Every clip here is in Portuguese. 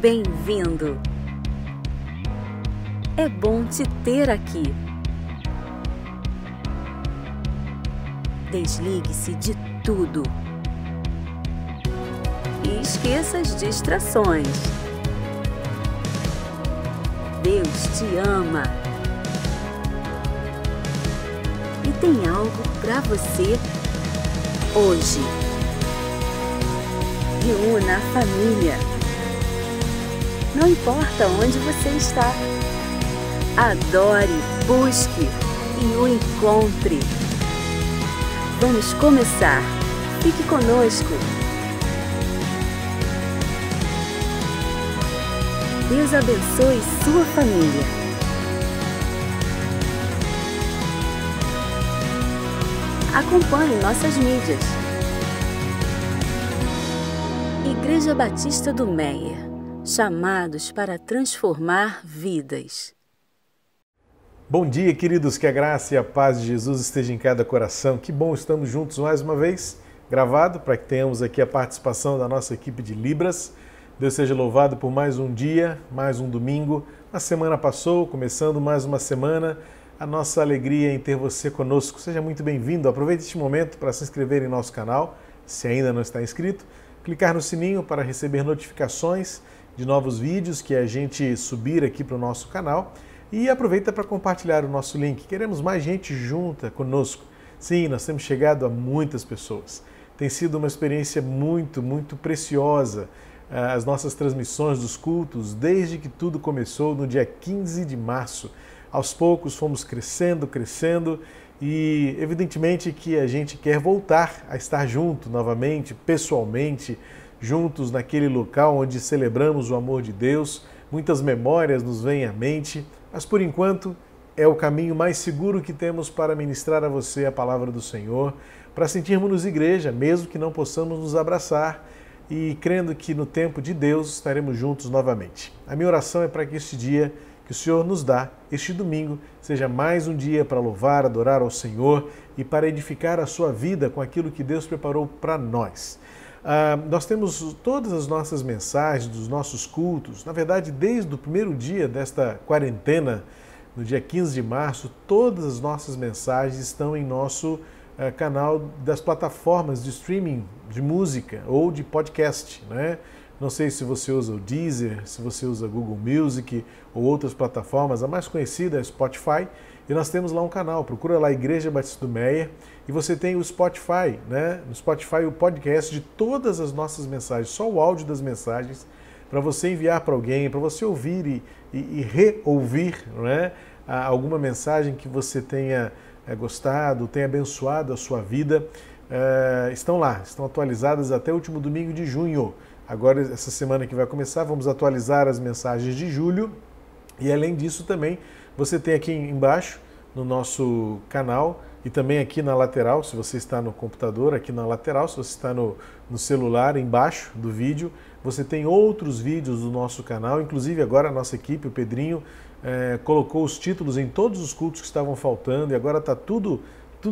Bem-vindo! É bom te ter aqui. Desligue-se de tudo e esqueça as distrações. Deus te ama e tem algo para você hoje. Reúna a família. Não importa onde você está. Adore, busque e o encontre. Vamos começar. Fique conosco. Deus abençoe sua família. Acompanhe nossas mídias. Igreja Batista do Meier. Chamados para transformar vidas. Bom dia, queridos, que a graça e a paz de Jesus esteja em cada coração. Que bom, estamos juntos mais uma vez, gravado, para que tenhamos aqui a participação da nossa equipe de Libras. Deus seja louvado por mais um dia, mais um domingo. A semana passou, começando mais uma semana. A nossa alegria em ter você conosco. Seja muito bem-vindo. Aproveite este momento para se inscrever em nosso canal, se ainda não está inscrito. Clicar no sininho para receber notificações de novos vídeos que a gente subir aqui para o nosso canal e aproveita para compartilhar o nosso link. Queremos mais gente junta conosco. Sim, nós temos chegado a muitas pessoas. Tem sido uma experiência muito preciosa as nossas transmissões dos cultos desde que tudo começou no dia 15 de março. Aos poucos fomos crescendo e evidentemente que a gente quer voltar a estar junto novamente, pessoalmente, juntos naquele local onde celebramos o amor de Deus. Muitas memórias nos vêm à mente, mas por enquanto é o caminho mais seguro que temos para ministrar a você a palavra do Senhor, para sentirmos-nos igreja, mesmo que não possamos nos abraçar, e crendo que no tempo de Deus estaremos juntos novamente. A minha oração é para que este dia que o Senhor nos dá, este domingo, seja mais um dia para louvar, adorar ao Senhor e para edificar a sua vida com aquilo que Deus preparou para nós. Nós temos todas as nossas mensagens dos nossos cultos, na verdade, desde o primeiro dia desta quarentena, no dia 15 de março, todas as nossas mensagens estão em nosso canal das plataformas de streaming de música ou de podcast, né? Não sei se você usa o Deezer, se você usa Google Music ou outras plataformas, a mais conhecida é o Spotify, e nós temos lá um canal, procura lá Igreja Batista do Meier, e você tem o Spotify, né? No Spotify o podcast de todas as nossas mensagens, só o áudio das mensagens, para você enviar para alguém, para você ouvir e reouvir, né? Alguma mensagem que você tenha gostado, tenha abençoado a sua vida, estão lá, estão atualizadas até o último domingo de junho. Agora, essa semana que vai começar, vamos atualizar as mensagens de julho. E além disso também, você tem aqui embaixo, no nosso canal, e também aqui na lateral, se você está no computador, aqui na lateral, se você está no celular, embaixo do vídeo, você tem outros vídeos do nosso canal. Inclusive agora a nossa equipe, o Pedrinho, colocou os títulos em todos os cultos que estavam faltando, e agora está tudo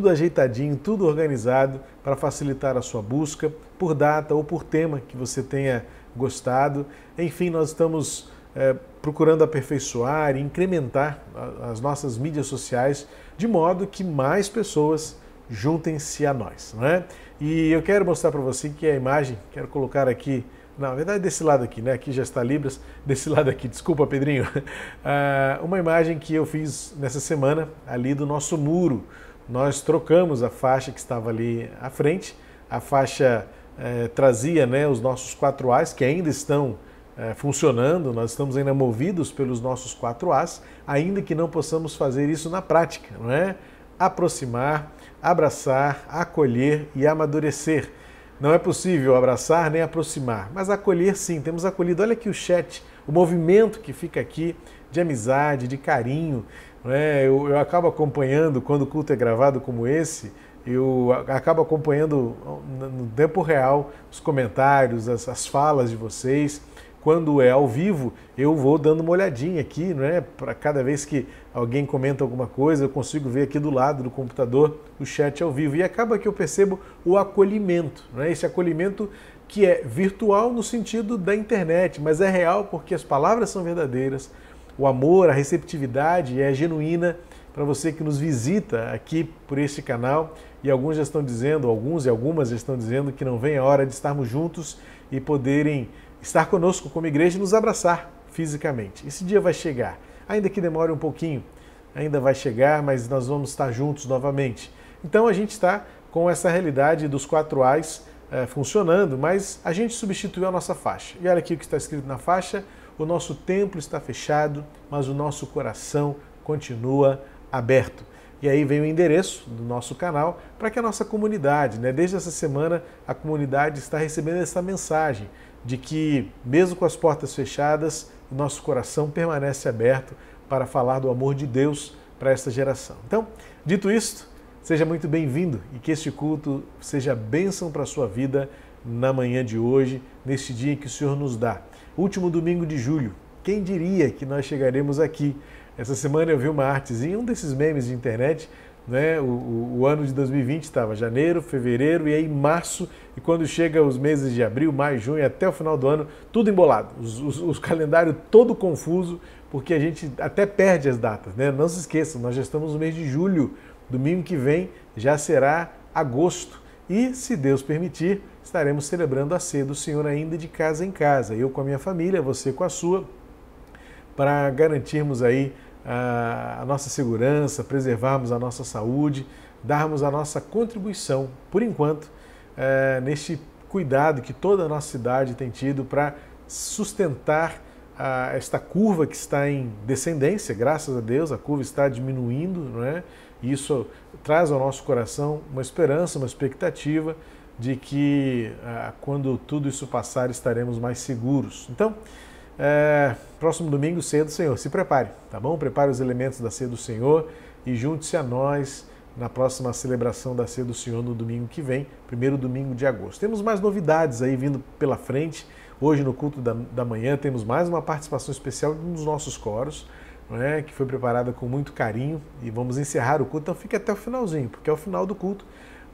ajeitadinho, tudo organizado para facilitar a sua busca por data ou por tema que você tenha gostado. Enfim, nós estamos procurando aperfeiçoar e incrementar as nossas mídias sociais de modo que mais pessoas juntem-se a nós, não é? E eu quero mostrar para você que a imagem, quero colocar aqui, na verdade desse lado aqui, né? Aqui já está Libras, desse lado aqui, desculpa Pedrinho, uma imagem que eu fiz nessa semana ali do nosso muro. Nós trocamos a faixa que estava ali à frente, a faixa trazia, né, os nossos 4As que ainda estão funcionando, nós estamos ainda movidos pelos nossos 4As, ainda que não possamos fazer isso na prática, não é? Aproximar, abraçar, acolher e amadurecer. Não é possível abraçar nem aproximar, mas acolher sim, temos acolhido. Olha aqui o chat, o movimento que fica aqui de amizade, de carinho, não é? Eu acabo acompanhando, quando o culto é gravado como esse, eu acabo acompanhando no tempo real os comentários, as falas de vocês. Quando é ao vivo, eu vou dando uma olhadinha aqui, não é? Para cada vez que alguém comenta alguma coisa, eu consigo ver aqui do lado do computador o chat ao vivo. E acaba que eu percebo o acolhimento, não é? Esse acolhimento que é virtual no sentido da internet, mas é real porque as palavras são verdadeiras, o amor, a receptividade é genuína para você que nos visita aqui por este canal. E alguns já estão dizendo, alguns e algumas já estão dizendo que não vem a hora de estarmos juntos e poderem estar conosco como igreja e nos abraçar fisicamente. Esse dia vai chegar, ainda que demore um pouquinho, ainda vai chegar, mas nós vamos estar juntos novamente. Então a gente está com essa realidade dos 4 A's funcionando, mas a gente substituiu a nossa faixa. E olha aqui o que está escrito na faixa: o nosso templo está fechado, mas o nosso coração continua aberto. E aí vem o endereço do nosso canal para que a nossa comunidade, desde essa semana, a comunidade está recebendo essa mensagem de que, mesmo com as portas fechadas, o nosso coração permanece aberto para falar do amor de Deus para esta geração. Então, dito isto, seja muito bem-vindo e que este culto seja bênção para a sua vida na manhã de hoje, neste dia que o Senhor nos dá. Último domingo de julho. Quem diria que nós chegaremos aqui? Essa semana eu vi uma artezinha, um desses memes de internet, o ano de 2020 estava janeiro, fevereiro e aí março, e quando chega os meses de abril, maio, junho, até o final do ano, tudo embolado, os calendário todo confuso, porque a gente até perde as datas, Não se esqueçam, nós já estamos no mês de julho, domingo que vem já será agosto, e se Deus permitir, estaremos celebrando a ceia do Senhor ainda de casa em casa, eu com a minha família, você com a sua, para garantirmos aí a nossa segurança, preservarmos a nossa saúde, darmos a nossa contribuição, por enquanto, neste cuidado que toda a nossa cidade tem tido para sustentar esta curva que está em descendência, graças a Deus, a curva está diminuindo, E isso traz ao nosso coração uma esperança, uma expectativa de que quando tudo isso passar estaremos mais seguros. Então, próximo domingo, ceia do Senhor. Se prepare, tá bom? Prepare os elementos da ceia do Senhor e junte-se a nós na próxima celebração da ceia do Senhor no domingo que vem, primeiro domingo de agosto. Temos mais novidades aí vindo pela frente. Hoje no culto da manhã temos mais uma participação especial nos nossos coros, que foi preparada com muito carinho, e vamos encerrar o culto, então fique até o finalzinho, porque ao final do culto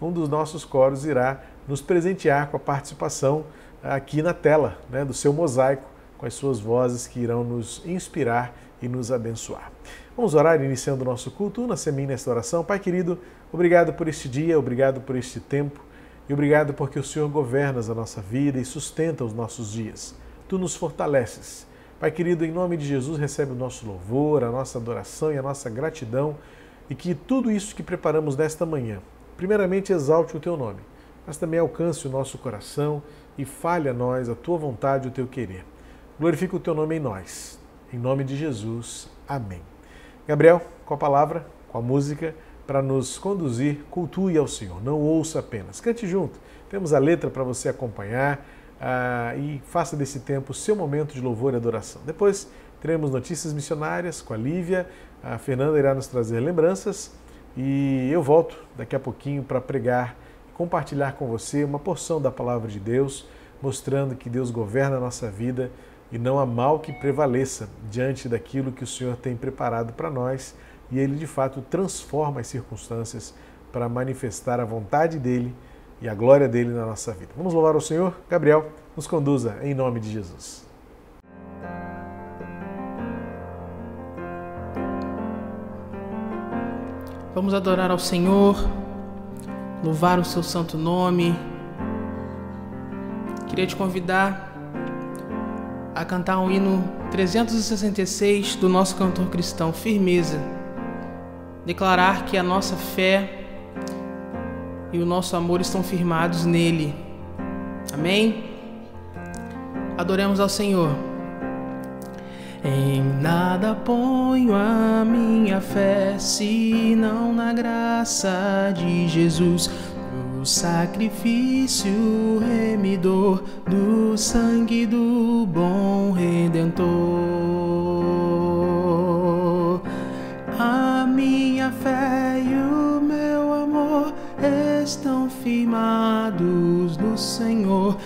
um dos nossos coros irá nos presentear com a participação aqui na tela, do seu mosaico, com as suas vozes que irão nos inspirar e nos abençoar. Vamos orar iniciando o nosso culto. Una-se a mim nesta oração. Pai querido, obrigado por este dia, obrigado por este tempo e obrigado porque o Senhor governas a nossa vida e sustenta os nossos dias. Tu nos fortaleces. Pai querido, em nome de Jesus, recebe o nosso louvor, a nossa adoração e a nossa gratidão, e que tudo isso que preparamos nesta manhã, primeiramente exalte o Teu nome, mas também alcance o nosso coração e fale a nós a Tua vontade e o Teu querer. Glorifica o Teu nome em nós. Em nome de Jesus. Amém. Gabriel, com a palavra, com a música, para nos conduzir, cultue ao Senhor. Não ouça apenas. Cante junto. Temos a letra para você acompanhar e faça desse tempo o seu momento de louvor e adoração. Depois teremos notícias missionárias com a Lívia. A Fernanda irá nos trazer lembranças e eu volto daqui a pouquinho para pregar, compartilhar com você uma porção da palavra de Deus, mostrando que Deus governa a nossa vida e não há mal que prevaleça diante daquilo que o Senhor tem preparado para nós, e Ele de fato transforma as circunstâncias para manifestar a vontade dEle e a glória dEle na nossa vida. Vamos louvar o Senhor? Gabriel, nos conduza em nome de Jesus. Vamos adorar ao Senhor, louvar o seu santo nome. Queria te convidar a cantar o hino 366 do nosso cantor cristão, Firmeza. Declarar que a nossa fé e o nosso amor estão firmados nele. Amém? Adoremos ao Senhor. Em nada ponho a minha fé, senão na graça de Jesus, o sacrifício remidor do sangue do bom Redentor. A minha fé e o meu amor estão firmados no Senhor,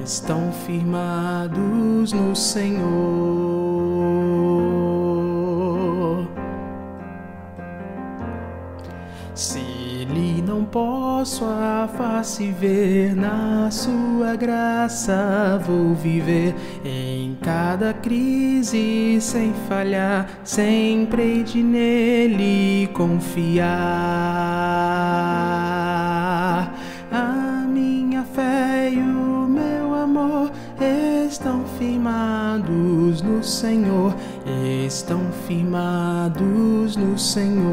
estão firmados no Senhor. Se Ele não posso a face ver, na sua graça vou viver. Em cada crise sem falhar, sempre hei de nele confiar. A minha fé e o meu amor estão firmados no Senhor, estão firmados no Senhor.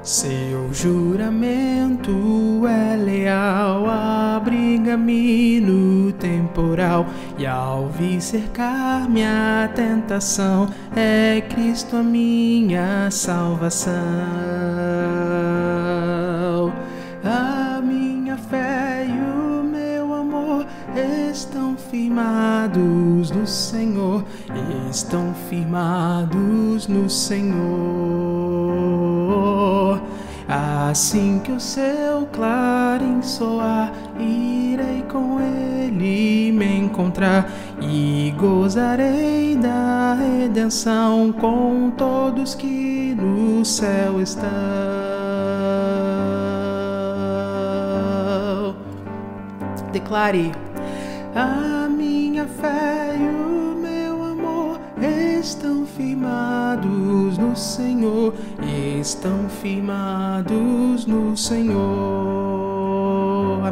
Seu juramento é leal, abriga-me no temporal, e ao vir cercar-me a tentação, é Cristo a minha salvação. A minha fé e o meu amor estão firmados no Senhor, estão firmados no Senhor. Assim que o seu clarim soar, irei com ele me encontrar e gozarei da redenção com todos que no céu estão. Declare: a minha fé e o meu amor estão firmados no Senhor, estão firmados no Senhor. A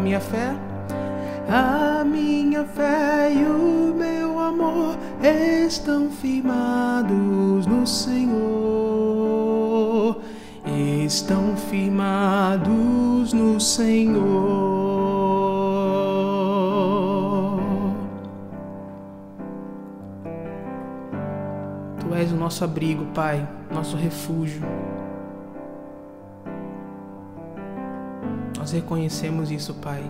minha fé e o meu amor estão firmados no Senhor, estão firmados no Senhor. Tu és o nosso abrigo, Pai, nosso refúgio. Nós reconhecemos isso, Pai.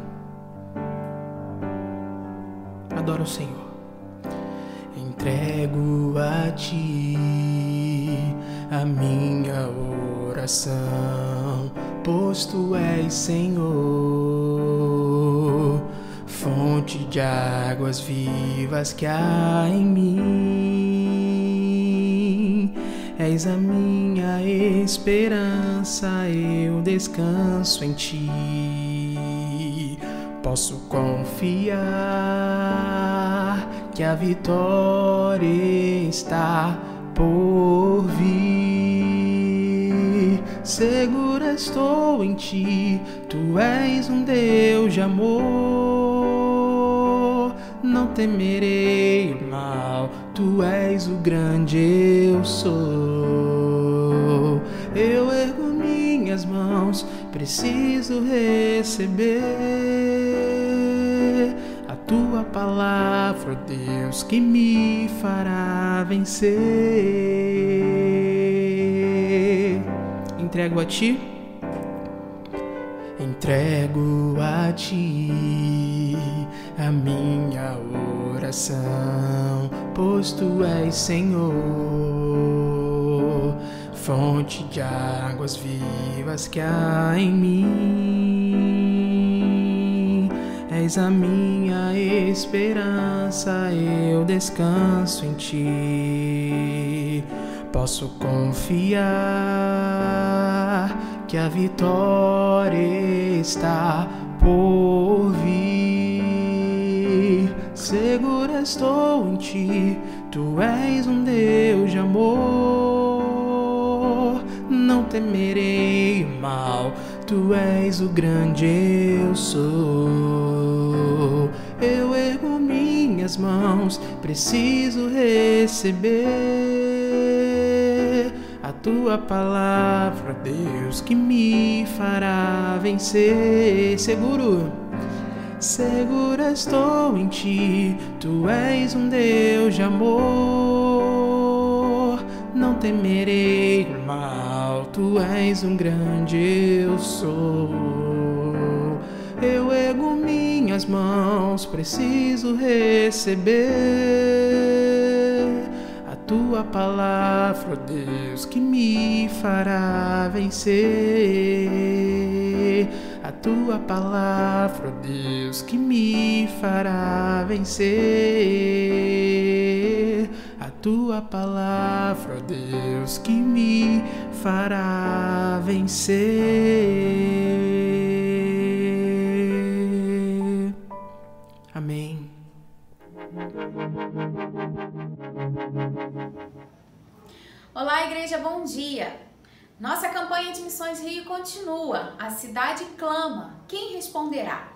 Adoro o Senhor. Entrego a Ti a minha oração, pois Tu és, Senhor, fonte de águas vivas que há em mim. És a minha esperança, eu descanso em Ti. Posso confiar que a vitória está por vir. Segura estou em Ti, Tu és um Deus de amor. Não temerei o mal, Tu és o grande eu sou. Eu ergo minhas mãos, preciso receber a Tua palavra, Deus, que me fará vencer. Entrego a Ti, entrego a Ti a minha oração, pois Tu és, Senhor, fonte de águas vivas que há em mim. És a minha esperança, eu descanso em Ti. Posso confiar que a vitória está por vir. Segura estou em Ti, Tu és um Deus de amor. Não temerei o mal, Tu és o grande eu sou. Eu ergo minhas mãos, preciso receber a Tua palavra, Deus, que me fará vencer. Segura estou em Ti, Tu és um Deus de amor. Não temerei o mal, Tu és um grande eu sou. Eu ergo minhas mãos, preciso receber a Tua palavra, Deus, que me fará vencer. A Tua palavra, Deus, que me fará vencer. A tua palavra, Deus, que me fará vencer. Amém. Olá, igreja, bom dia! Nossa campanha de Missões Rio continua. A cidade clama. Quem responderá?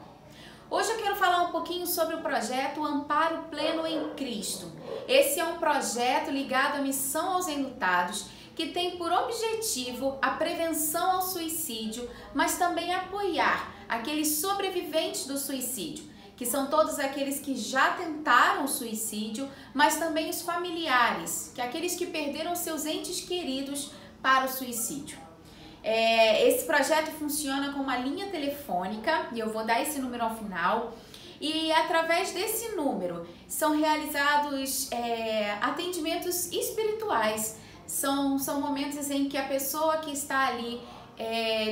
Hoje eu quero falar um pouquinho sobre o projeto Amparo Pleno em Cristo. Esse é um projeto ligado à missão aos enlutados, que tem por objetivo a prevenção ao suicídio, mas também apoiar aqueles sobreviventes do suicídio, que são todos aqueles que já tentaram o suicídio, mas também os familiares, que aqueles que perderam seus entes queridos para o suicídio. Esse projeto funciona com uma linha telefônica, e eu vou dar esse número ao final, e através desse número são realizados atendimentos espirituais. São momentos em que a pessoa que está ali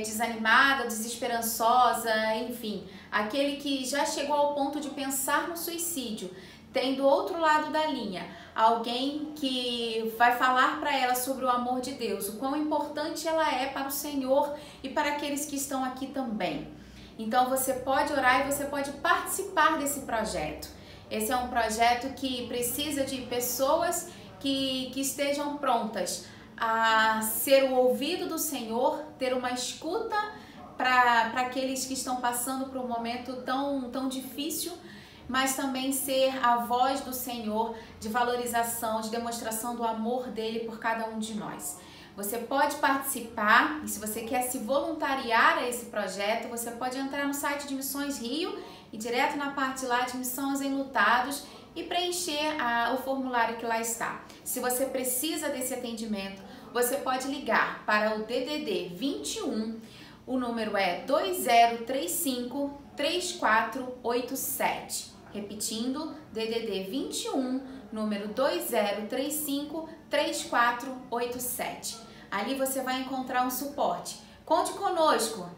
desanimada, desesperançosa, enfim, aquele que já chegou ao ponto de pensar no suicídio, tem do outro lado da linha alguém que vai falar para ela sobre o amor de Deus, o quão importante ela é para o Senhor e para aqueles que estão aqui também. Então você pode orar e você pode participar desse projeto. Esse é um projeto que precisa de pessoas que estejam prontas a ser o ouvido do Senhor, ter uma escuta para aqueles que estão passando por um momento tão difícil, mas também ser a voz do Senhor de valorização, de demonstração do amor dele por cada um de nós. Você pode participar, e se você quer se voluntariar a esse projeto, você pode entrar no site de Missões Rio e direto na parte lá de Missão aos Enlutados e preencher o formulário que lá está. Se você precisa desse atendimento, você pode ligar para o DDD 21, o número é 2035 3487. Repetindo, DDD 21, número 2035 3487. Ali você vai encontrar um suporte. Conte conosco,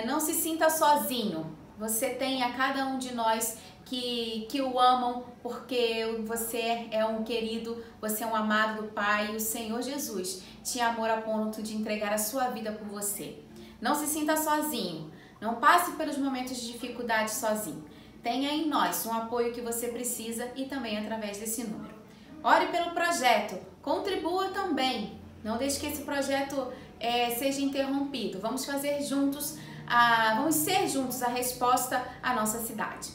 não se sinta sozinho. Você tem a cada um de nós que o amam, porque você é um querido, você é um amado do Pai, e o Senhor Jesus tinha amor a ponto de entregar a sua vida por você. Não se sinta sozinho, não passe pelos momentos de dificuldade sozinho. Tenha em nós um apoio que você precisa e também através desse número. Ore pelo projeto, contribua também. Não deixe que esse projeto seja interrompido. Vamos fazer juntos, vamos ser juntos a resposta à nossa cidade.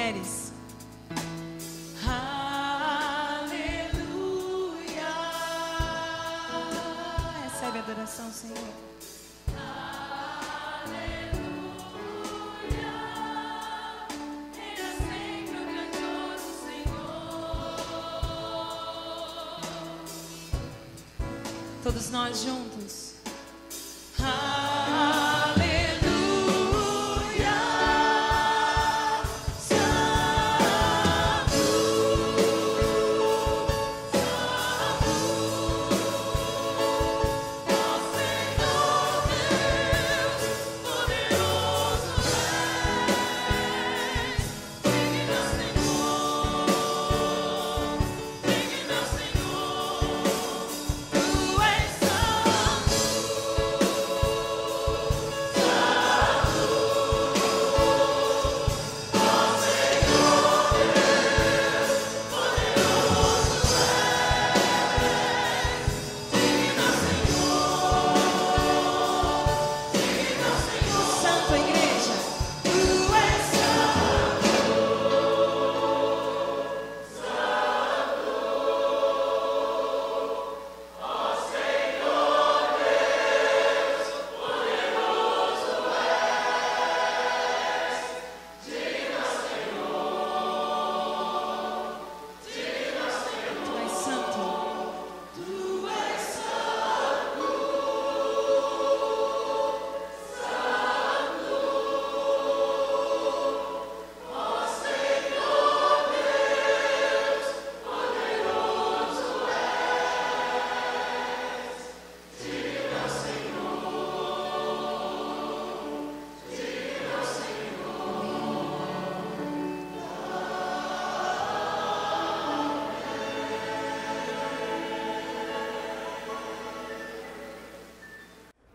mulheres. Aleluia. Recebe a adoração, Senhor. Todos nós juntos.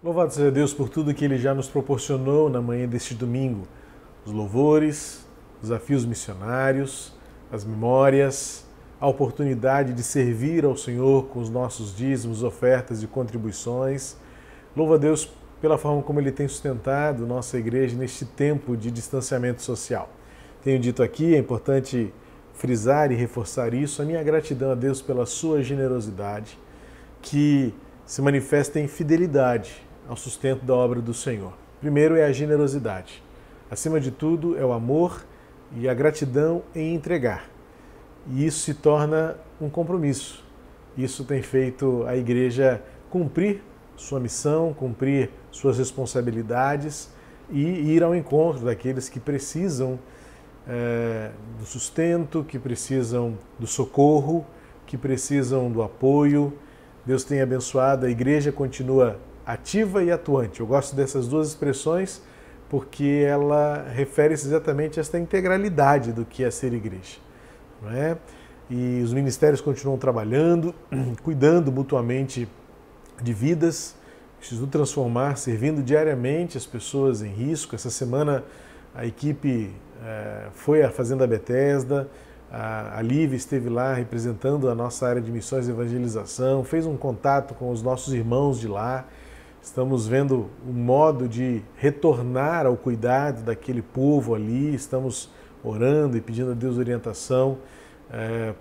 Louvado seja Deus por tudo que Ele já nos proporcionou na manhã deste domingo. Os louvores, os desafios missionários, as memórias, a oportunidade de servir ao Senhor com os nossos dízimos, ofertas e contribuições. Louva a Deus pela forma como Ele tem sustentado nossa igreja neste tempo de distanciamento social. Tenho dito aqui, é importante frisar e reforçar isso, a minha gratidão a Deus pela sua generosidade, que se manifesta em fidelidade ao sustento da obra do Senhor. Primeiro é a generosidade. Acima de tudo é o amor e a gratidão em entregar. E isso se torna um compromisso. Isso tem feito a igreja cumprir sua missão, cumprir suas responsabilidades e ir ao encontro daqueles que precisam do sustento, que precisam do socorro, que precisam do apoio. Deus tem abençoado, a igreja continua ativa e atuante. Eu gosto dessas duas expressões porque ela refere-se exatamente a esta integralidade do que é ser igreja, não é? E os ministérios continuam trabalhando, cuidando mutuamente de vidas, Instituto Transformar, servindo diariamente as pessoas em risco. Essa semana a equipe foi à Fazenda Bethesda, a Lívia esteve lá representando a nossa área de missões e evangelização, fez um contato com os nossos irmãos de lá. Estamos vendo um modo de retornar ao cuidado daquele povo ali, estamos orando e pedindo a Deus orientação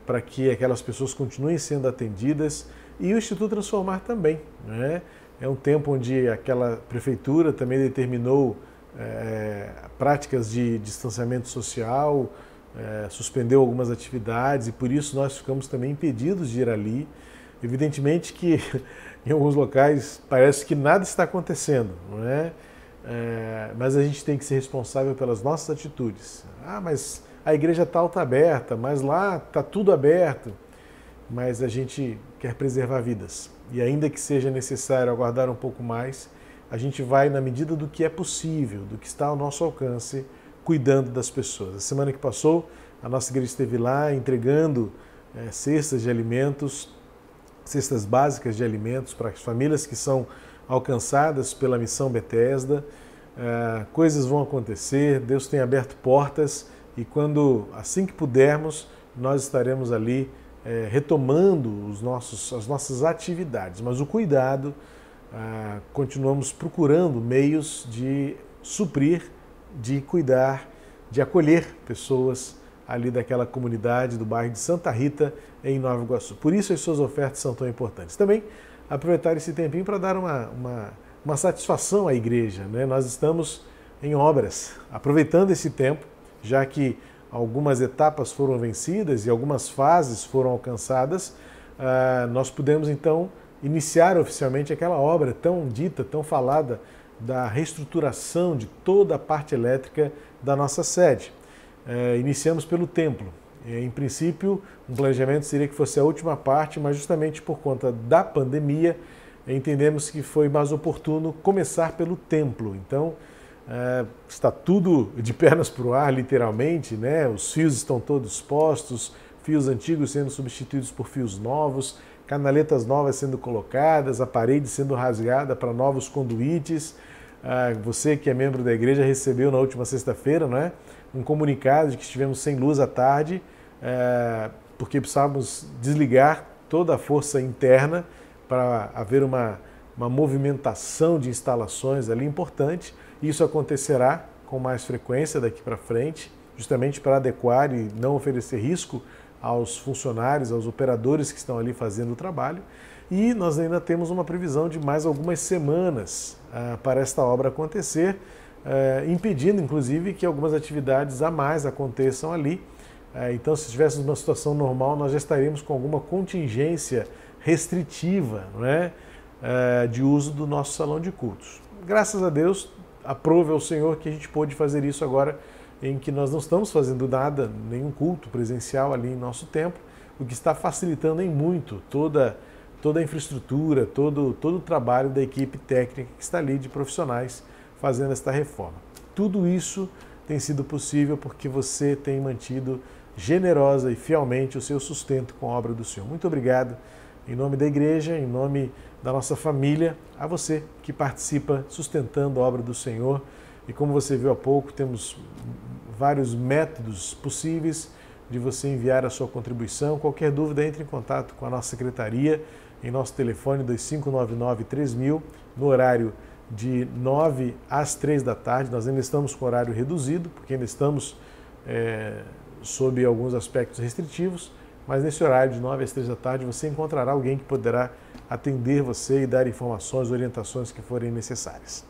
para que aquelas pessoas continuem sendo atendidas, e o Instituto Transformar também, né? É um tempo onde aquela prefeitura também determinou práticas de distanciamento social, suspendeu algumas atividades, e por isso nós ficamos também impedidos de ir ali. Evidentemente que em alguns locais parece que nada está acontecendo, não é? Mas a gente tem que ser responsável pelas nossas atitudes. Ah, mas a igreja tal está aberta, mas lá está tudo aberto. Mas a gente quer preservar vidas. E ainda que seja necessário aguardar um pouco mais, a gente vai, na medida do que é possível, do que está ao nosso alcance, cuidando das pessoas. A semana que passou, a nossa igreja esteve lá entregando cestas de alimentos, cestas básicas de alimentos para as famílias que são alcançadas pela missão Bethesda. Coisas vão acontecer, Deus tem aberto portas, e assim que pudermos, nós estaremos ali retomando as nossas atividades. Mas o cuidado, continuamos procurando meios de suprir, de cuidar de acolher pessoas ali daquela comunidade do bairro de Santa Rita, em Nova Iguaçu. Por isso as suas ofertas são tão importantes. Também aproveitar esse tempinho para dar uma satisfação à igreja, né? Nós estamos em obras, aproveitando esse tempo, já que algumas etapas foram vencidas e algumas fases foram alcançadas, nós pudemos então iniciar oficialmente aquela obra tão dita, tão falada, da reestruturação de toda a parte elétrica da nossa sede. Iniciamos pelo templo. Em princípio, um planejamento seria que fosse a última parte, mas justamente por conta da pandemia, entendemos que foi mais oportuno começar pelo templo. Então, está tudo de pernas para o ar, literalmente, né? Os fios estão todos postos, fios antigos sendo substituídos por fios novos, canaletas novas sendo colocadas, a parede sendo rasgada para novos conduítes. Você que é membro da igreja recebeu na última sexta-feira, não é? Um comunicado de que estivemos sem luz à tarde, porque precisávamos desligar toda a força interna para haver uma movimentação de instalações ali importante. Isso acontecerá com mais frequência daqui para frente, justamente para adequar e não oferecer risco aos funcionários, aos operadores que estão ali fazendo o trabalho. E nós ainda temos uma previsão de mais algumas semanas para esta obra acontecer, impedindo, inclusive, que algumas atividades a mais aconteçam ali. Então, se estivéssemos numa situação normal, nós já estaríamos com alguma contingência restritiva, não é? De uso do nosso salão de cultos. Graças a Deus, aprove ao Senhor que a gente pôde fazer isso agora, em que nós não estamos fazendo nada, nenhum culto presencial ali em nosso templo, o que está facilitando em muito toda a infraestrutura, todo o trabalho da equipe técnica que está ali de profissionais fazendo esta reforma. Tudo isso tem sido possível porque você tem mantido generosa e fielmente o seu sustento com a obra do Senhor. Muito obrigado, em nome da igreja, em nome da nossa família, a você que participa sustentando a obra do Senhor. E como você viu há pouco, temos vários métodos possíveis de você enviar a sua contribuição. Qualquer dúvida, entre em contato com a nossa secretaria em nosso telefone 2599-3000, no horário de 9 às 3 da tarde. Nós ainda estamos com horário reduzido, porque ainda estamos sob alguns aspectos restritivos, mas nesse horário de 9 às 3 da tarde você encontrará alguém que poderá atender você e dar informações, orientações que forem necessárias.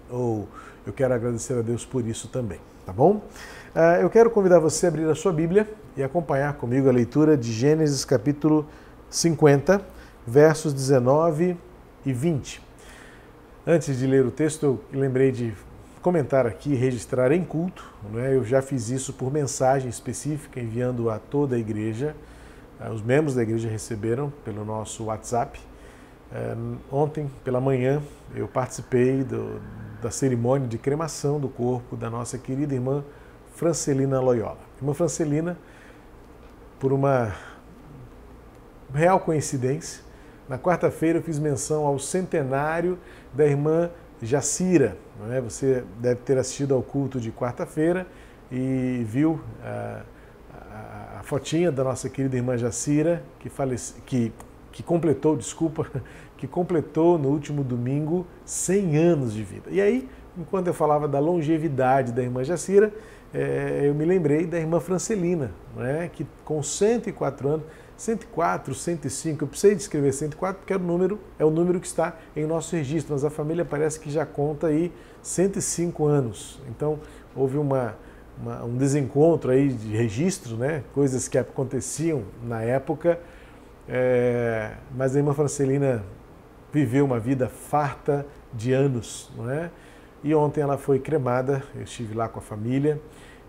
Eu quero agradecer a Deus por isso também, tá bom? Eu quero convidar você a abrir a sua Bíblia e acompanhar comigo a leitura de Gênesis capítulo 50, versos 19 e 20. Antes de ler o texto, eu lembrei de comentar aqui, registrar em culto, né? Eu já fiz isso por mensagem específica, enviando a toda a igreja. Os membros da igreja receberam pelo nosso WhatsApp. Ontem, pela manhã, eu participei da cerimônia de cremação do corpo da nossa querida irmã Francelina Loyola. Irmã Francelina, por uma real coincidência, na quarta-feira eu fiz menção ao centenário da irmã Jacira. Não é? Você deve ter assistido ao culto de quarta-feira e viu a fotinha da nossa querida irmã Jacira, que completou no último domingo 100 anos de vida. E aí, enquanto eu falava da longevidade da irmã Jacira, eu me lembrei da irmã Francelina, não é? Que com 104 anos, 104, 105, eu precisei de escrever 104 porque é o número que está em nosso registro, mas a família parece que já conta aí 105 anos. Então, houve um desencontro aí de registro, né? Coisas que aconteciam na época, mas a irmã Francelina viveu uma vida farta de anos, não é? E ontem ela foi cremada, eu estive lá com a família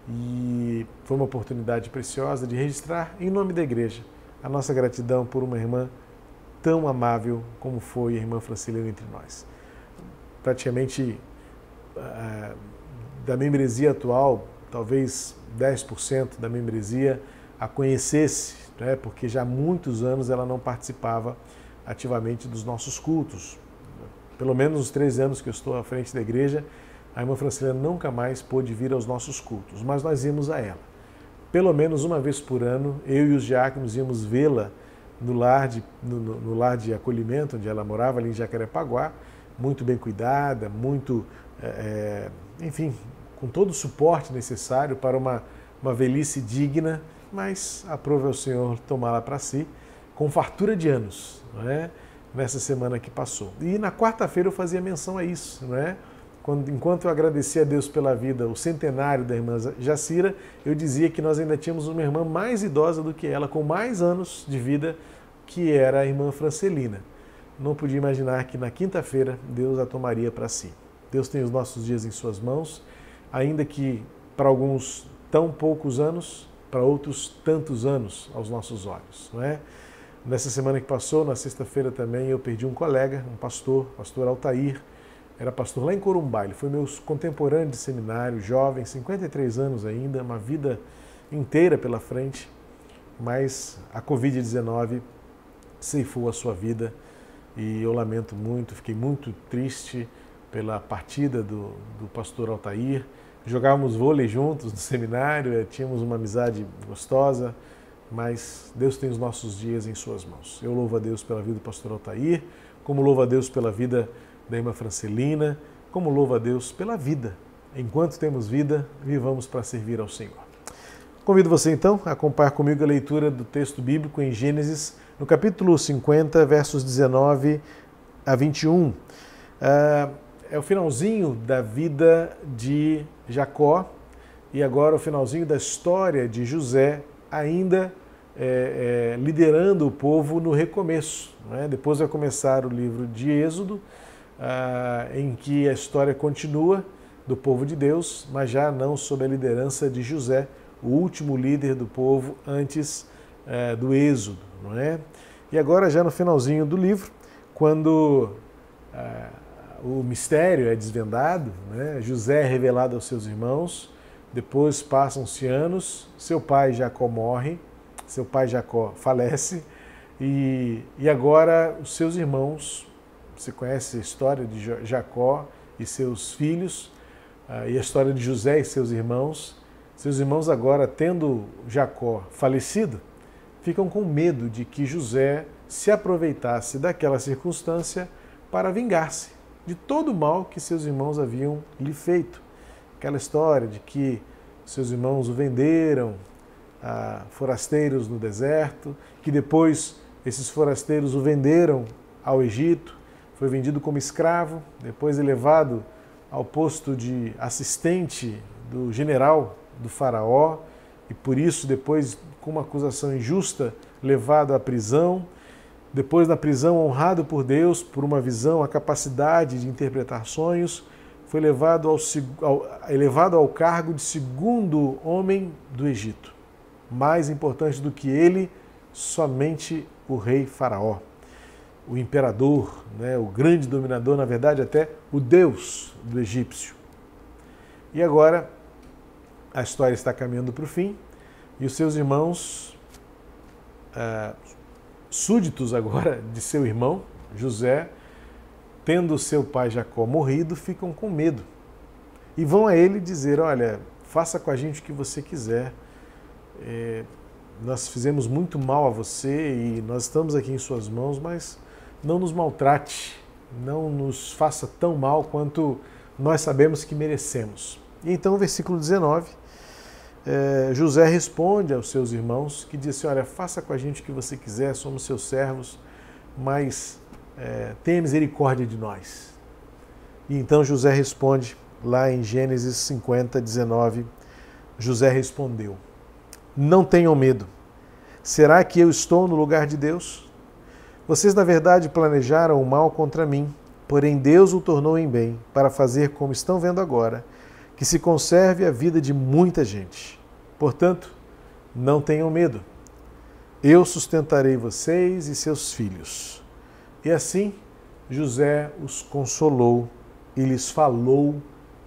e foi uma oportunidade preciosa de registrar em nome da igreja a nossa gratidão por uma irmã tão amável como foi a irmã Francelina entre nós. Praticamente da membresia atual, talvez 10% da membresia a conhecesse, né? Porque já há muitos anos ela não participava ativamente dos nossos cultos. Pelo menos os 13 anos que eu estou à frente da igreja, a irmã Francelina nunca mais pôde vir aos nossos cultos, mas nós íamos a ela. Pelo menos uma vez por ano, eu e os diáconos íamos vê-la no lar de acolhimento, onde ela morava, ali em Jacarepaguá, muito bem cuidada, muito, enfim, com todo o suporte necessário para uma velhice digna, mas aprove ao Senhor tomá-la para si, com fartura de anos, não é? Nessa semana que passou. E na quarta-feira eu fazia menção a isso, não é? Enquanto eu agradecia a Deus pela vida, o centenário da irmã Jacira, eu dizia que nós ainda tínhamos uma irmã mais idosa do que ela, com mais anos de vida, que era a irmã Francelina. Não podia imaginar que na quinta-feira Deus a tomaria para si. Deus tem os nossos dias em suas mãos, ainda que para alguns tão poucos anos, para outros tantos anos aos nossos olhos, não é? Nessa semana que passou, na sexta-feira também, eu perdi um colega, um pastor Altair, era pastor lá em Corumbá, ele foi meu contemporâneo de seminário, jovem, 53 anos ainda, uma vida inteira pela frente, mas a Covid-19 ceifou a sua vida e eu lamento muito, fiquei muito triste pela partida do pastor Altair. Jogávamos vôlei juntos no seminário, tínhamos uma amizade gostosa, mas Deus tem os nossos dias em suas mãos. Eu louvo a Deus pela vida do pastor Altair, como louvo a Deus pela vida da irmã Francelina, como louvo a Deus pela vida. Enquanto temos vida, vivamos para servir ao Senhor. Convido você então a acompanhar comigo a leitura do texto bíblico em Gênesis, no capítulo 50, versos 19 a 21. É o finalzinho da vida de Jacó e agora o finalzinho da história de José, ainda liderando o povo no recomeço, né? Depois vai começar o livro de Êxodo, em que a história continua do povo de Deus, mas já não sob a liderança de José, o último líder do povo antes do Êxodo, não é? E agora já no finalzinho do livro, quando o mistério é desvendado, né? José é revelado aos seus irmãos, depois passam-se anos, seu pai Jacó morre, seu pai Jacó falece e agora os seus irmãos, você conhece a história de Jacó e seus filhos e a história de José e seus irmãos agora, tendo Jacó falecido, ficam com medo de que José se aproveitasse daquela circunstância para vingar-se de todo o mal que seus irmãos haviam lhe feito. Aquela história de que seus irmãos o venderam a forasteiros no deserto, que depois esses forasteiros o venderam ao Egito, foi vendido como escravo, depois elevado ao posto de assistente do general do faraó, e por isso depois, com uma acusação injusta, levado à prisão, depois na prisão honrado por Deus, por uma visão, a capacidade de interpretar sonhos, foi elevado ao cargo de segundo homem do Egito. Mais importante do que ele, somente o rei faraó, o imperador, né, o grande dominador, na verdade até o deus do egípcio. E agora a história está caminhando para o fim e os seus irmãos, súditos agora de seu irmão, José, tendo seu pai Jacó morrido, ficam com medo e vão a ele dizer: olha, faça com a gente o que você quiser, nós fizemos muito mal a você e nós estamos aqui em suas mãos, mas não nos maltrate, não nos faça tão mal quanto nós sabemos que merecemos. E então, versículo 19, José responde aos seus irmãos, que diz assim: olha, faça com a gente o que você quiser, somos seus servos, mas tenha misericórdia de nós. E então José responde, lá em Gênesis 50, 19, José respondeu: não tenham medo, será que eu estou no lugar de Deus? Vocês, na verdade, planejaram o mal contra mim, porém Deus o tornou em bem, para fazer como estão vendo agora, que se conserve a vida de muita gente. Portanto, não tenham medo. Eu sustentarei vocês e seus filhos. E assim, José os consolou e lhes falou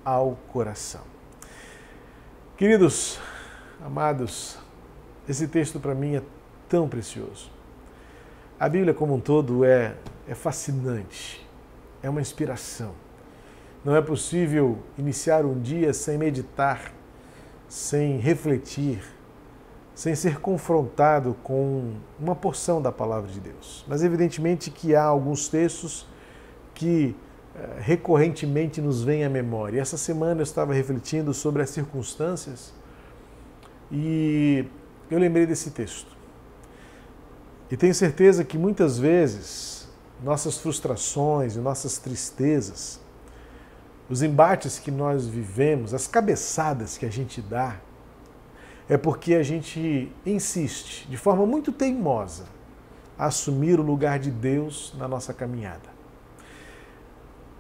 ao coração. Queridos, amados, esse texto para mim é tão precioso. A Bíblia como um todo é fascinante, é uma inspiração. Não é possível iniciar um dia sem meditar, sem refletir, sem ser confrontado com uma porção da palavra de Deus. Mas evidentemente que há alguns textos que recorrentemente nos vem à memória. Essa semana eu estava refletindo sobre as circunstâncias e eu lembrei desse texto. E tenho certeza que muitas vezes nossas frustrações e nossas tristezas, os embates que nós vivemos, as cabeçadas que a gente dá, é porque a gente insiste, de forma muito teimosa, a assumir o lugar de Deus na nossa caminhada.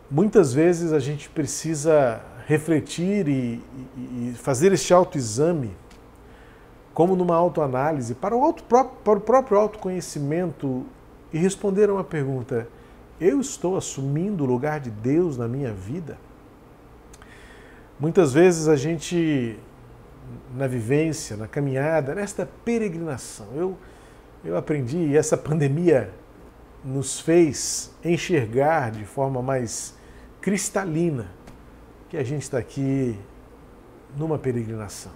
Muitas vezes a gente precisa refletir e fazer este autoexame, como numa autoanálise, para o próprio autoconhecimento e responder a uma pergunta: eu estou assumindo o lugar de Deus na minha vida? Muitas vezes a gente, na vivência, na caminhada, nesta peregrinação, eu aprendi, e essa pandemia nos fez enxergar de forma mais cristalina que a gente está aqui numa peregrinação.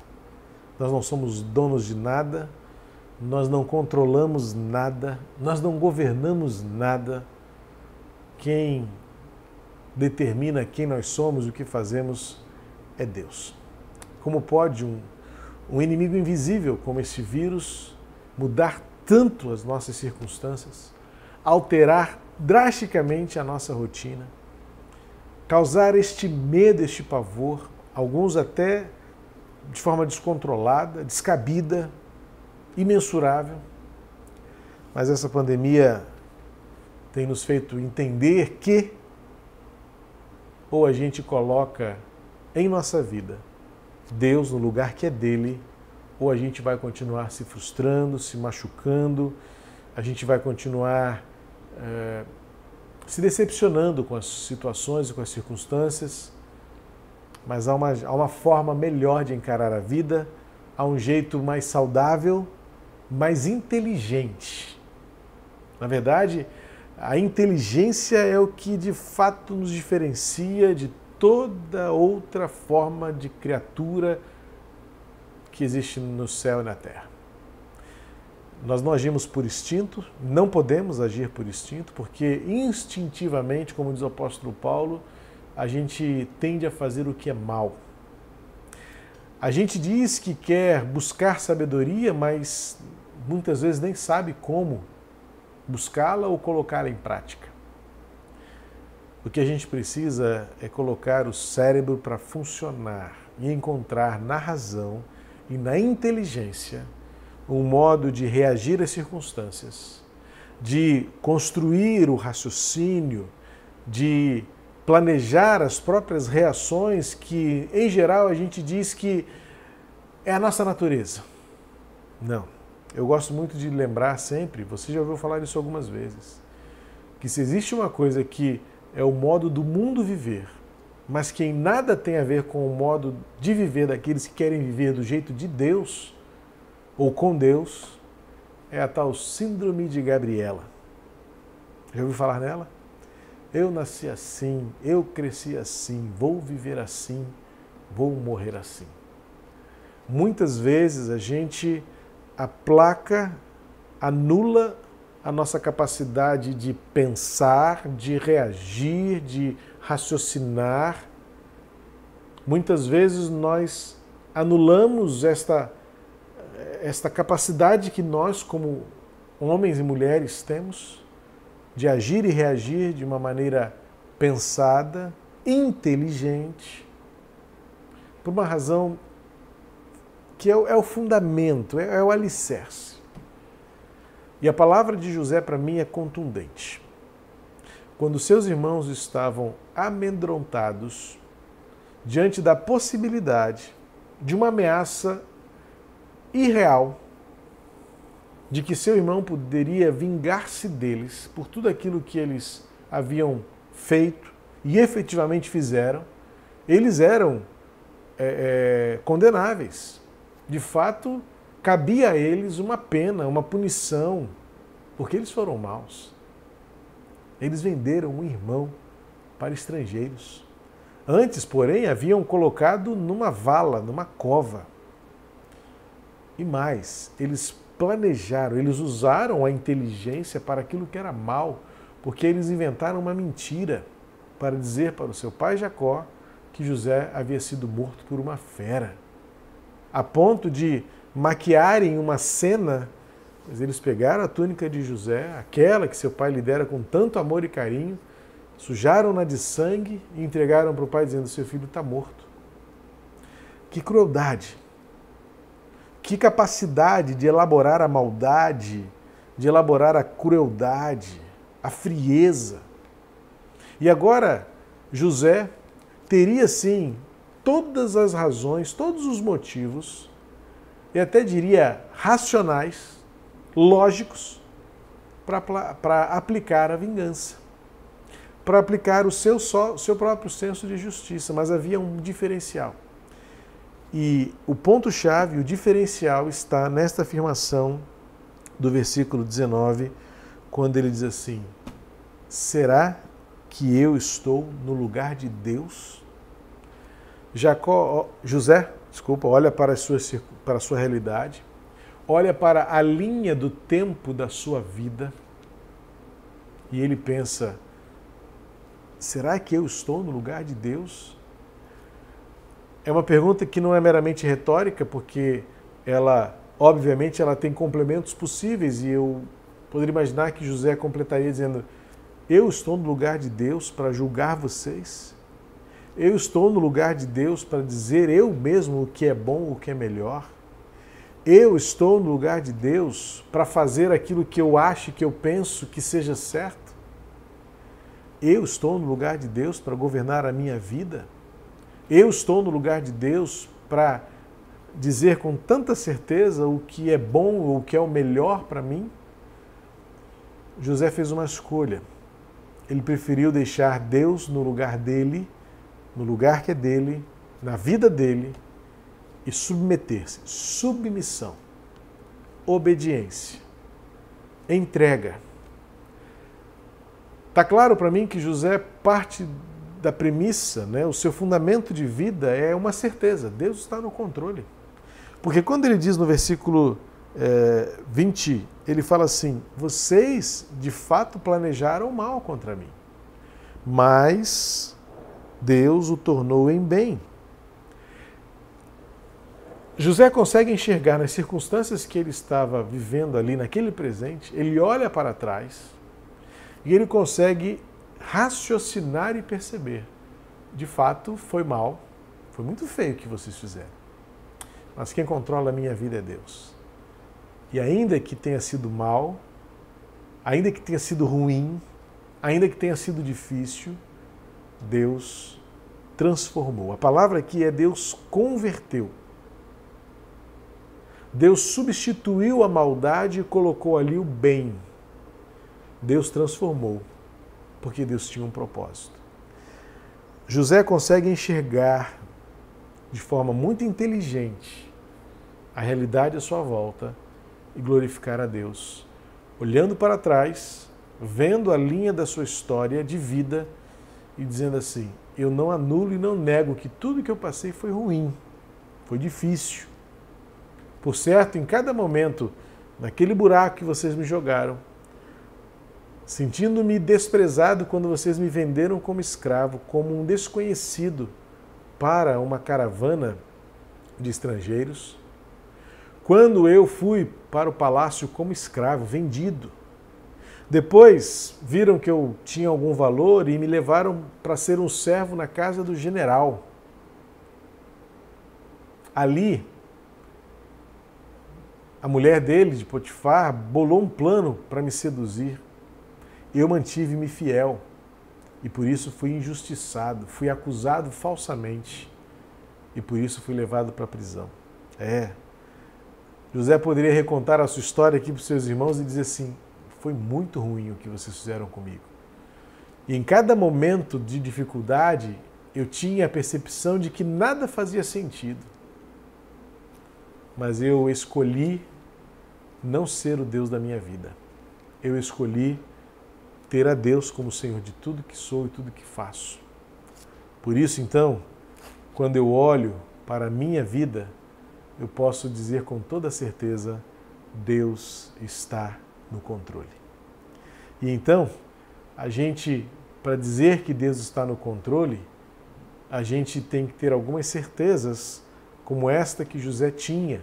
Nós não somos donos de nada, nós não controlamos nada, nós não governamos nada. Quem determina quem nós somos e o que fazemos é Deus. Como pode um inimigo invisível como esse vírus mudar tanto as nossas circunstâncias, alterar drasticamente a nossa rotina, causar este medo, este pavor, alguns até de forma descontrolada, descabida, imensurável. Mas essa pandemia tem nos feito entender que ou a gente coloca em nossa vida Deus no lugar que é dele, ou a gente vai continuar se frustrando, se machucando, a gente vai continuar se decepcionando com as situações e com as circunstâncias. Mas há uma forma melhor de encarar a vida, há um jeito mais saudável, mais inteligente. Na verdade, a inteligência é o que de fato nos diferencia de toda outra forma de criatura que existe no céu e na terra. Nós não agimos por instinto, não podemos agir por instinto, porque instintivamente, como diz o apóstolo Paulo, a gente tende a fazer o que é mal. A gente diz que quer buscar sabedoria, mas muitas vezes nem sabe como buscá-la ou colocá-la em prática. O que a gente precisa é colocar o cérebro para funcionar e encontrar na razão e na inteligência um modo de reagir às circunstâncias, de construir o raciocínio, de planejar as próprias reações que, em geral, a gente diz que é a nossa natureza. Não. Eu gosto muito de lembrar sempre, você já ouviu falar isso algumas vezes, que se existe uma coisa que é o modo do mundo viver, mas que em nada tem a ver com o modo de viver daqueles que querem viver do jeito de Deus ou com Deus, é a tal síndrome de Gabriela. Já ouviu falar nela? Eu nasci assim, eu cresci assim, vou viver assim, vou morrer assim. Muitas vezes a gente aplaca, anula a nossa capacidade de pensar, de reagir, de raciocinar. Muitas vezes nós anulamos esta capacidade que nós, como homens e mulheres, temos de agir e reagir de uma maneira pensada, inteligente, por uma razão que é o fundamento, é o alicerce. E a palavra de José para mim é contundente. Quando seus irmãos estavam amedrontados diante da possibilidade de uma ameaça irreal de que seu irmão poderia vingar-se deles por tudo aquilo que eles haviam feito e efetivamente fizeram, eles eram condenáveis. De fato, cabia a eles uma pena, uma punição, porque eles foram maus. Eles venderam um irmão para estrangeiros. Antes, porém, haviam colocado numa vala, numa cova. E mais, eles planejaram, eles usaram a inteligência para aquilo que era mal, porque eles inventaram uma mentira. para dizer para o seu pai Jacó que José havia sido morto por uma fera, a ponto de maquiarem uma cena. Mas eles pegaram a túnica de José, aquela que seu pai lhe dera com tanto amor e carinho, sujaram-na de sangue e entregaram para o pai dizendo: seu filho está morto. Que crueldade! Que capacidade de elaborar a maldade, de elaborar a crueldade, a frieza. E agora José teria sim todas as razões, todos os motivos, e até diria racionais, lógicos, para aplicar a vingança, para aplicar o seu próprio senso de justiça, mas havia um diferencial. E o ponto-chave, o diferencial está nesta afirmação do versículo 19, quando ele diz assim: será que eu estou no lugar de Deus? José, olha para a sua realidade, olha para a linha do tempo da sua vida e ele pensa: será que eu estou no lugar de Deus? É uma pergunta que não é meramente retórica, porque ela, obviamente, ela tem complementos possíveis, e eu poderia imaginar que José completaria dizendo: eu estou no lugar de Deus para julgar vocês? Eu estou no lugar de Deus para dizer eu mesmo o que é bom, o que é melhor? Eu estou no lugar de Deus para fazer aquilo que eu acho, que eu penso que seja certo? Eu estou no lugar de Deus para governar a minha vida? Eu estou no lugar de Deus para dizer com tanta certeza o que é bom ou o que é o melhor para mim? José fez uma escolha. Ele preferiu deixar Deus no lugar dele, no lugar que é dele, na vida dele, e submeter-se. Submissão, obediência, entrega. Está claro para mim que José parte da premissa, né? O seu fundamento de vida é uma certeza: Deus está no controle. Porque quando ele diz no versículo 20, ele fala assim: vocês de fato planejaram mal contra mim, mas Deus o tornou em bem. José consegue enxergar nas circunstâncias que ele estava vivendo ali, naquele presente, ele olha para trás e ele consegue raciocinar e perceber: de fato foi mal, foi muito feio o que vocês fizeram, mas quem controla a minha vida é Deus. E ainda que tenha sido mal, ainda que tenha sido ruim, ainda que tenha sido difícil, Deus transformou. A palavra aqui é Deus converteu. Deus substituiu a maldade e colocou ali o bem. Deus transformou, porque Deus tinha um propósito. José consegue enxergar de forma muito inteligente a realidade à sua volta e glorificar a Deus, olhando para trás, vendo a linha da sua história de vida e dizendo assim: eu não anulo e não nego que tudo que eu passei foi ruim, foi difícil. Por certo, em cada momento, naquele buraco que vocês me jogaram, sentindo-me desprezado quando vocês me venderam como escravo, como um desconhecido para uma caravana de estrangeiros, quando eu fui para o palácio como escravo, vendido. Depois viram que eu tinha algum valor e me levaram para ser um servo na casa do general. Ali, a mulher dele, de Potifar, bolou um plano para me seduzir. Eu mantive-me fiel e por isso fui injustiçado, fui acusado falsamente e por isso fui levado para a prisão. José poderia recontar a sua história aqui para os seus irmãos e dizer assim: foi muito ruim o que vocês fizeram comigo. E em cada momento de dificuldade, eu tinha a percepção de que nada fazia sentido. Mas eu escolhi não ser o Deus da minha vida. Eu escolhi ter a Deus como Senhor de tudo que sou e tudo que faço. Por isso, então, quando eu olho para a minha vida, eu posso dizer com toda certeza: Deus está no controle. E então, a gente para dizer que Deus está no controle, a gente tem que ter algumas certezas, como esta que José tinha,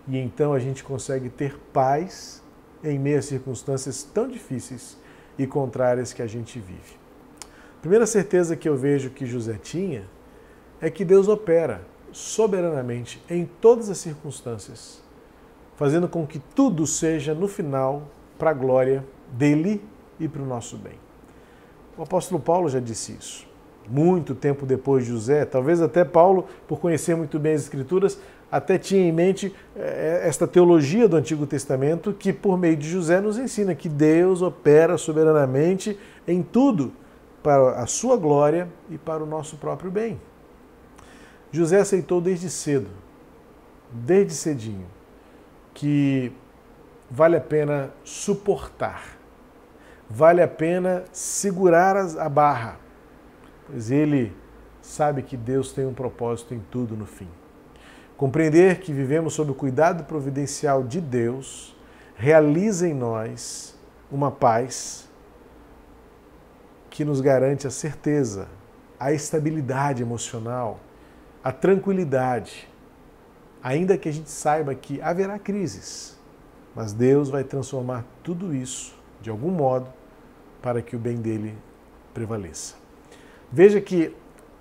e então a gente consegue ter paz em meio a circunstâncias tão difíceis e contrárias que a gente vive. A primeira certeza que eu vejo que José tinha é que Deus opera soberanamente em todas as circunstâncias, fazendo com que tudo seja, no final, para a glória dele e para o nosso bem. O apóstolo Paulo já disse isso. Muito tempo depois de José, talvez até Paulo, por conhecer muito bem as Escrituras, até tinha em mente esta teologia do Antigo Testamento que, por meio de José, nos ensina que Deus opera soberanamente em tudo para a sua glória e para o nosso próprio bem. José aceitou desde cedo, desde cedinho, que vale a pena suportar, vale a pena segurar a barra, pois ele sabe que Deus tem um propósito em tudo no fim. Compreender que vivemos sob o cuidado providencial de Deus realiza em nós uma paz que nos garante a certeza, a estabilidade emocional, a tranquilidade, ainda que a gente saiba que haverá crises, mas Deus vai transformar tudo isso, de algum modo, para que o bem dele prevaleça. Veja que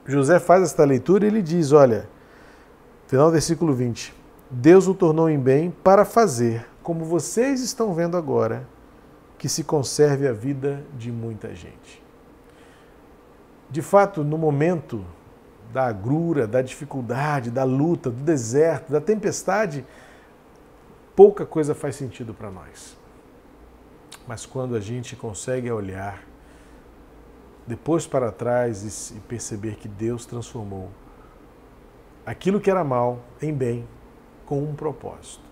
José faz esta leitura e ele diz, olha, final do versículo 20, Deus o tornou em bem para fazer, como vocês estão vendo agora, que se conserve a vida de muita gente. De fato, no momento da agrura, da dificuldade, da luta, do deserto, da tempestade, pouca coisa faz sentido para nós. Mas quando a gente consegue olhar depois para trás e perceber que Deus transformou aquilo que era mal em bem com um propósito.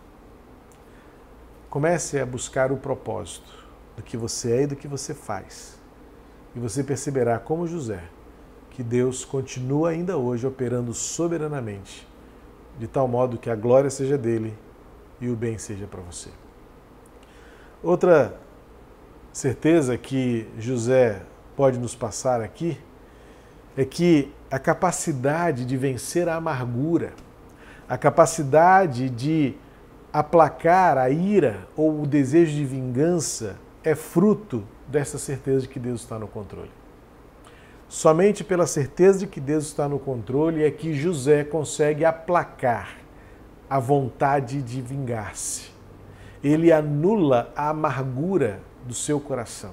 Comece a buscar o propósito do que você é e do que você faz. E você perceberá, como José, que Deus continua ainda hoje operando soberanamente, de tal modo que a glória seja dele e o bem seja para você. Outra certeza que José pode nos passar aqui é que a capacidade de vencer a amargura, a capacidade de aplacar a ira ou o desejo de vingança é fruto dessa certeza de que Deus está no controle. Somente pela certeza de que Deus está no controle é que José consegue aplacar a vontade de vingar-se. Ele anula a amargura do seu coração.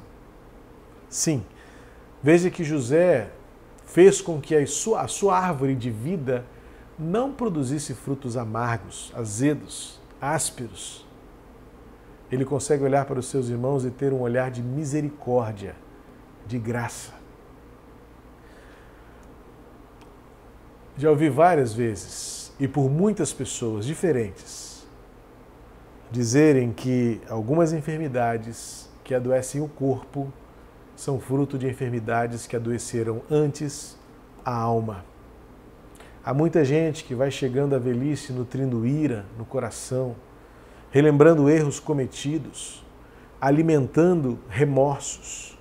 Sim, veja que José fez com que a sua árvore de vida não produzisse frutos amargos, azedos, ásperos. Ele consegue olhar para os seus irmãos e ter um olhar de misericórdia, de graça. Já ouvi várias vezes, e por muitas pessoas diferentes, dizerem que algumas enfermidades que adoecem o corpo são fruto de enfermidades que adoeceram antes a alma. Há muita gente que vai chegando à velhice nutrindo ira no coração, relembrando erros cometidos, alimentando remorsos.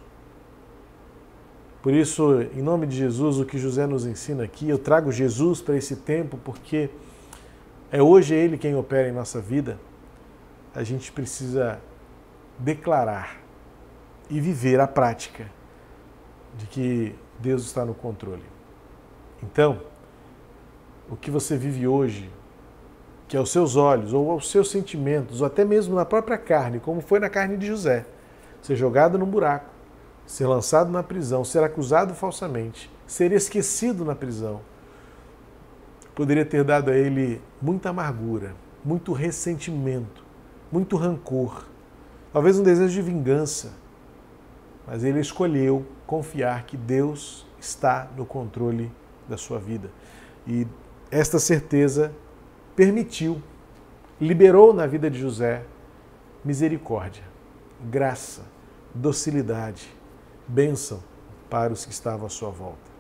Por isso, em nome de Jesus, o que José nos ensina aqui, eu trago Jesus para esse tempo porque é hoje Ele quem opera em nossa vida. A gente precisa declarar e viver a prática de que Deus está no controle. Então, o que você vive hoje, que aos seus olhos, ou aos seus sentimentos, ou até mesmo na própria carne, como foi na carne de José, ser jogado num buraco, ser lançado na prisão, ser acusado falsamente, ser esquecido na prisão, poderia ter dado a ele muita amargura, muito ressentimento, muito rancor, talvez um desejo de vingança, mas ele escolheu confiar que Deus está no controle da sua vida. E esta certeza permitiu, liberou na vida de José misericórdia, graça, docilidade, bênção para os que estavam à sua volta.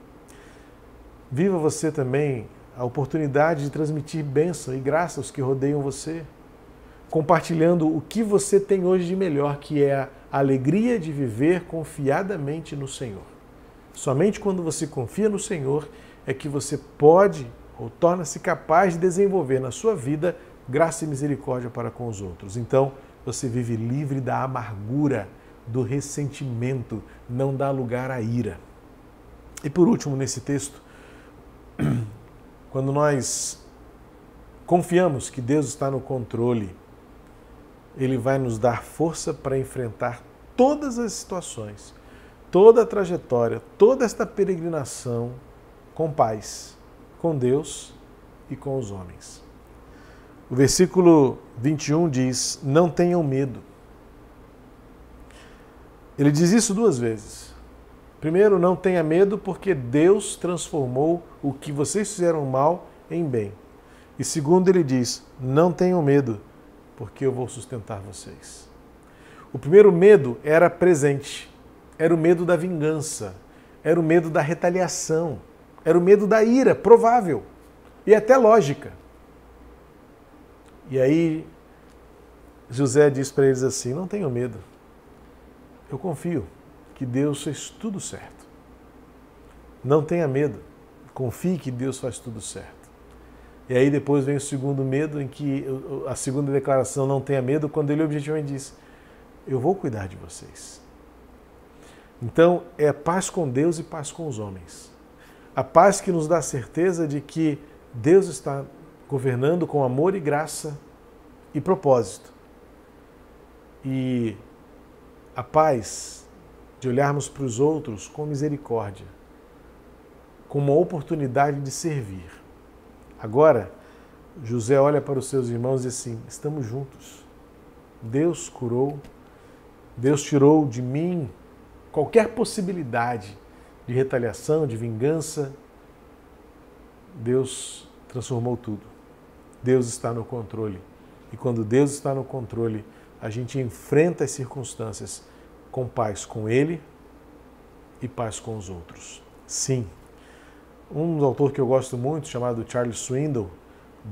Viva você também a oportunidade de transmitir bênção e graça aos que rodeiam você, compartilhando o que você tem hoje de melhor, que é a alegria de viver confiadamente no Senhor. Somente quando você confia no Senhor é que você pode ou torna-se capaz de desenvolver na sua vida graça e misericórdia para com os outros. Então, você vive livre da amargura, do ressentimento, não dá lugar à ira. E por último, nesse texto, quando nós confiamos que Deus está no controle, Ele vai nos dar força para enfrentar todas as situações, toda a trajetória, toda esta peregrinação com paz, com Deus e com os homens. O versículo 21 diz: não tenham medo. Ele diz isso duas vezes. Primeiro, não tenha medo porque Deus transformou o que vocês fizeram mal em bem. E segundo, ele diz: não tenham medo porque eu vou sustentar vocês. O primeiro medo era presente, era o medo da vingança, era o medo da retaliação, era o medo da ira, provável e até lógica. E aí José diz para eles assim: não tenham medo, eu confio que Deus fez tudo certo. Não tenha medo, confie que Deus faz tudo certo. E aí depois vem o segundo medo, em que a segunda declaração, não tenha medo, quando ele objetivamente diz: eu vou cuidar de vocês. Então é paz com Deus e paz com os homens. A paz que nos dá a certeza de que Deus está governando com amor e graça e propósito. E a paz de olharmos para os outros com misericórdia, com uma oportunidade de servir. Agora, José olha para os seus irmãos e diz assim: estamos juntos. Deus curou, Deus tirou de mim qualquer possibilidade de retaliação, de vingança. Deus transformou tudo. Deus está no controle. E quando Deus está no controle, a gente enfrenta as circunstâncias com paz com Ele e paz com os outros. Sim. Um autor que eu gosto muito, chamado Charles Swindoll,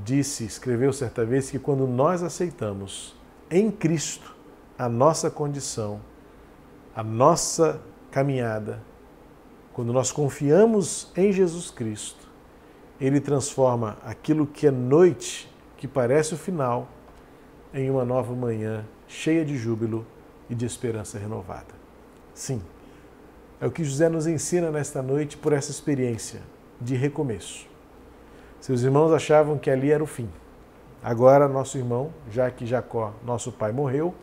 escreveu certa vez que quando nós aceitamos em Cristo a nossa condição, a nossa caminhada, quando nós confiamos em Jesus Cristo, Ele transforma aquilo que é noite, que parece o final, em uma nova manhã cheia de júbilo e de esperança renovada. Sim, é o que José nos ensina nesta noite por essa experiência de recomeço. Seus irmãos achavam que ali era o fim. Agora, nosso irmão, já que Jacó, nosso pai, morreu,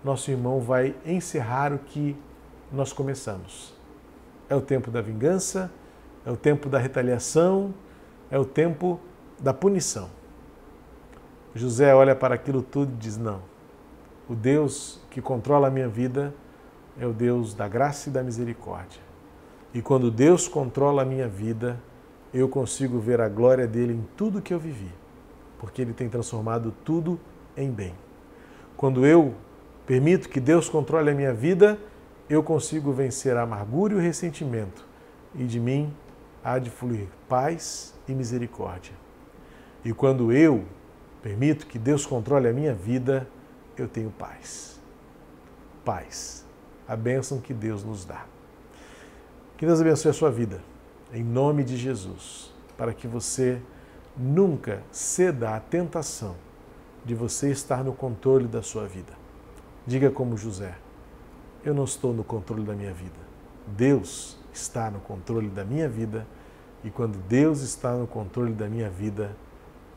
nosso irmão vai encerrar o que nós começamos. É o tempo da vingança, é o tempo da retaliação, é o tempo da punição. José olha para aquilo tudo e diz: não, o Deus que controla a minha vida é o Deus da graça e da misericórdia. E quando Deus controla a minha vida, eu consigo ver a glória dele em tudo que eu vivi, porque ele tem transformado tudo em bem. Quando eu permito que Deus controle a minha vida, eu consigo vencer a amargura e o ressentimento, e de mim há de fluir paz e misericórdia. E quando eu permito que Deus controle a minha vida, eu tenho paz. Paz. A bênção que Deus nos dá. Que Deus abençoe a sua vida, em nome de Jesus, para que você nunca ceda à tentação de você estar no controle da sua vida. Diga como José: eu não estou no controle da minha vida. Deus está no controle da minha vida, e quando Deus está no controle da minha vida,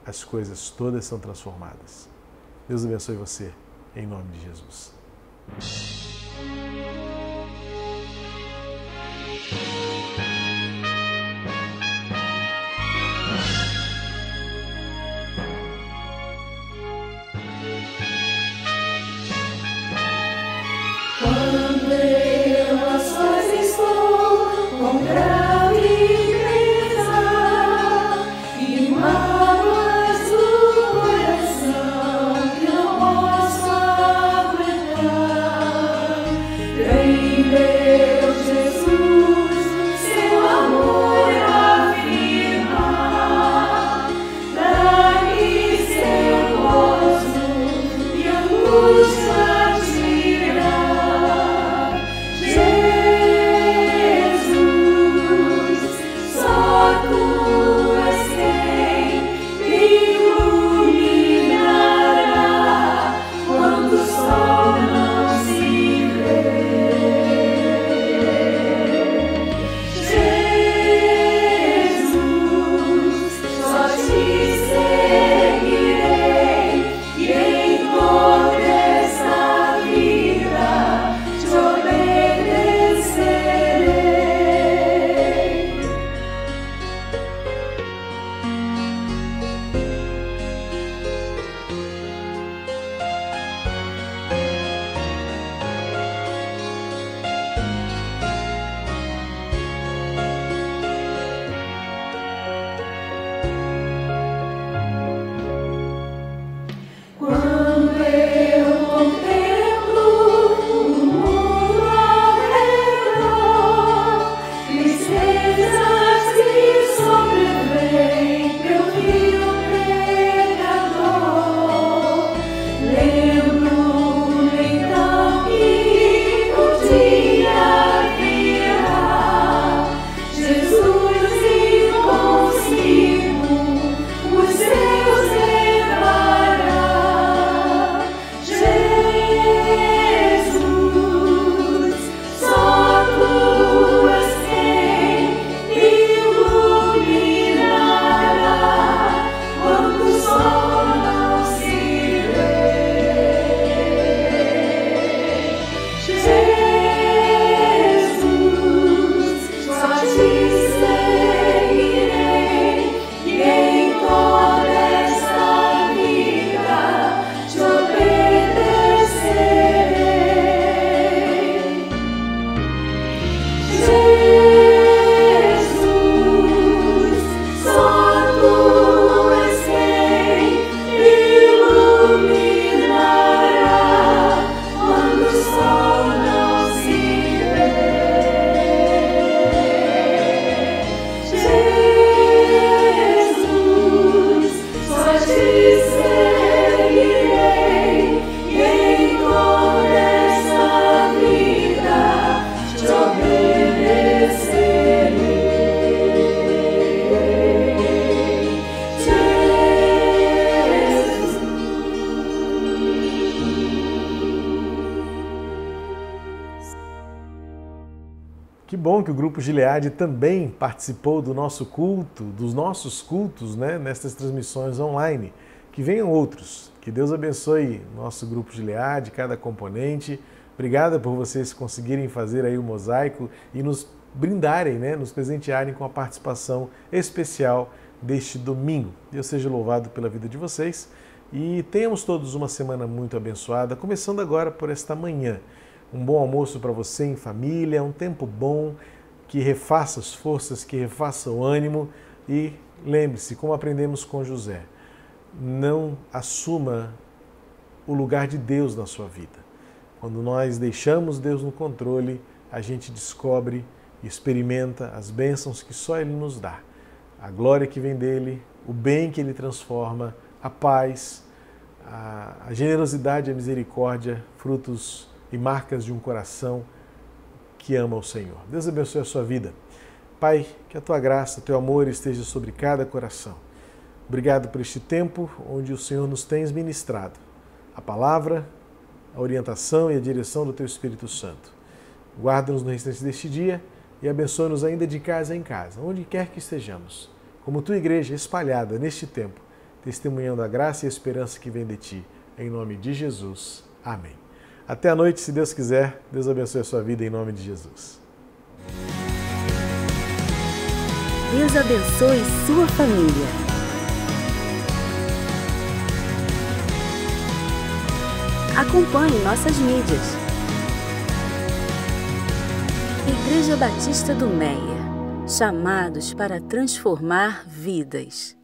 as coisas todas são transformadas. Deus abençoe você, em nome de Jesus. Quando eu a sós estou com grave presa e mágoas do coração que não posso aguentar, vem meu Jesus, seu amor afirmar, dá-me seu gozo e angústia tirar. Que bom que o Grupo Gileade também participou do nosso culto, dos nossos cultos, né, nestas transmissões online. Que venham outros. Que Deus abençoe nosso Grupo Gileade, cada componente. Obrigado por vocês conseguirem fazer aí o mosaico e nos brindarem, né, nos presentearem com a participação especial deste domingo. Deus seja louvado pela vida de vocês e tenhamos todos uma semana muito abençoada, começando agora por esta manhã. Um bom almoço para você em família, um tempo bom, que refaça as forças, que refaça o ânimo e lembre-se, como aprendemos com José, não assuma o lugar de Deus na sua vida. Quando nós deixamos Deus no controle, a gente descobre e experimenta as bênçãos que só Ele nos dá. A glória que vem dEle, o bem que Ele transforma, a paz, a generosidade e a misericórdia, frutos e marcas de um coração que ama o Senhor. Deus abençoe a sua vida. Pai, que a Tua graça, o Teu amor esteja sobre cada coração. Obrigado por este tempo onde o Senhor nos tens ministrado a palavra, a orientação e a direção do Teu Espírito Santo. Guarda-nos no restante deste dia e abençoa-nos ainda de casa em casa, onde quer que estejamos, como Tua igreja espalhada neste tempo, testemunhando a graça e a esperança que vem de Ti. Em nome de Jesus. Amém. Até a noite, se Deus quiser. Deus abençoe a sua vida em nome de Jesus. Deus abençoe sua família. Acompanhe nossas mídias. Igreja Batista do Meia, chamados para transformar vidas.